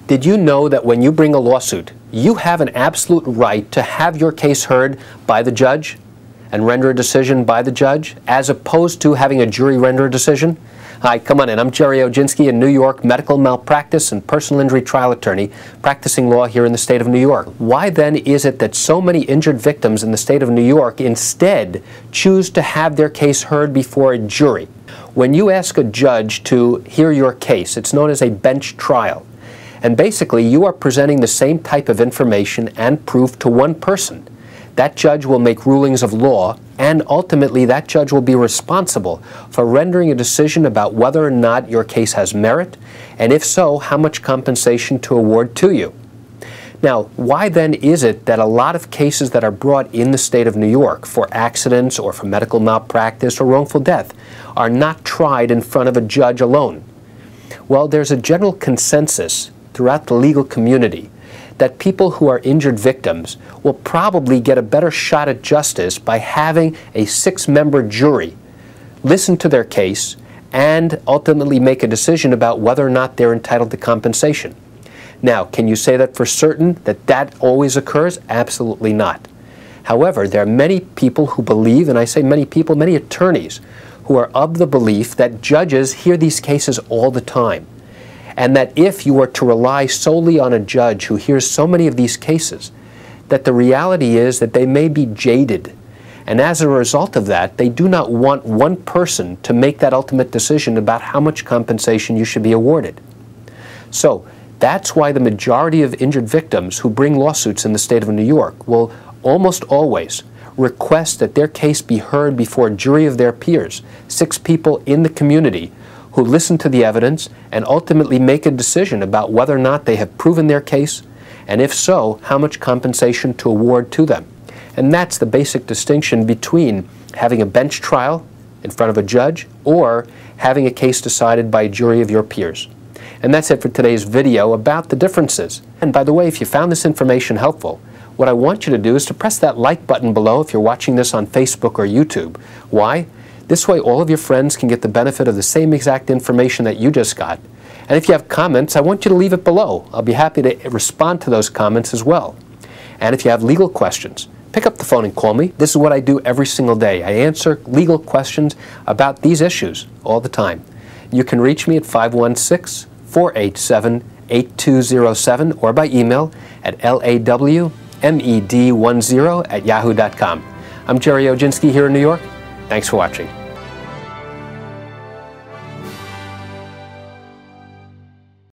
Did you know that when you bring a lawsuit, you have an absolute right to have your case heard by the judge and render a decision by the judge, as opposed to having a jury render a decision? Hi, come on in. I'm Gerry Oginski, a New York medical malpractice and personal injury trial attorney practicing law here in the state of New York. Why then is it that so many injured victims in the state of New York instead choose to have their case heard before a jury? When you ask a judge to hear your case, it's known as a bench trial. And basically, you are presenting the same type of information and proof to one person. That judge will make rulings of law, and ultimately that judge will be responsible for rendering a decision about whether or not your case has merit, and if so, how much compensation to award to you. Now, why then is it that a lot of cases that are brought in the state of New York for accidents or for medical malpractice or wrongful death are not tried in front of a judge alone? Well, there's a general consensus throughout the legal community that people who are injured victims will probably get a better shot at justice by having a 6-member jury listen to their case and ultimately make a decision about whether or not they're entitled to compensation. Now, can you say that for certain that that always occurs? Absolutely not. However, there are many people who believe, and I say many people, many attorneys, who are of the belief that judges hear these cases all the time. And that if you were to rely solely on a judge who hears so many of these cases, that the reality is that they may be jaded. And as a result of that, they do not want one person to make that ultimate decision about how much compensation you should be awarded. So that's why the majority of injured victims who bring lawsuits in the state of New York will almost always request that their case be heard before a jury of their peers, 6 people in the community who listen to the evidence and ultimately make a decision about whether or not they have proven their case, and if so, how much compensation to award to them. And that's the basic distinction between having a bench trial in front of a judge or having a case decided by a jury of your peers. And that's it for today's video about the differences. And by the way, if you found this information helpful, what I want you to do is to press that like button below if you're watching this on Facebook or YouTube. Why? This way all of your friends can get the benefit of the same exact information that you just got. And if you have comments, I want you to leave it below. I'll be happy to respond to those comments as well. And if you have legal questions, pick up the phone and call me. This is what I do every single day. I answer legal questions about these issues all the time. You can reach me at 516-487-8207 or by email at lawmed10@yahoo.com. I'm Gerry Oginski here in New York. Thanks for watching.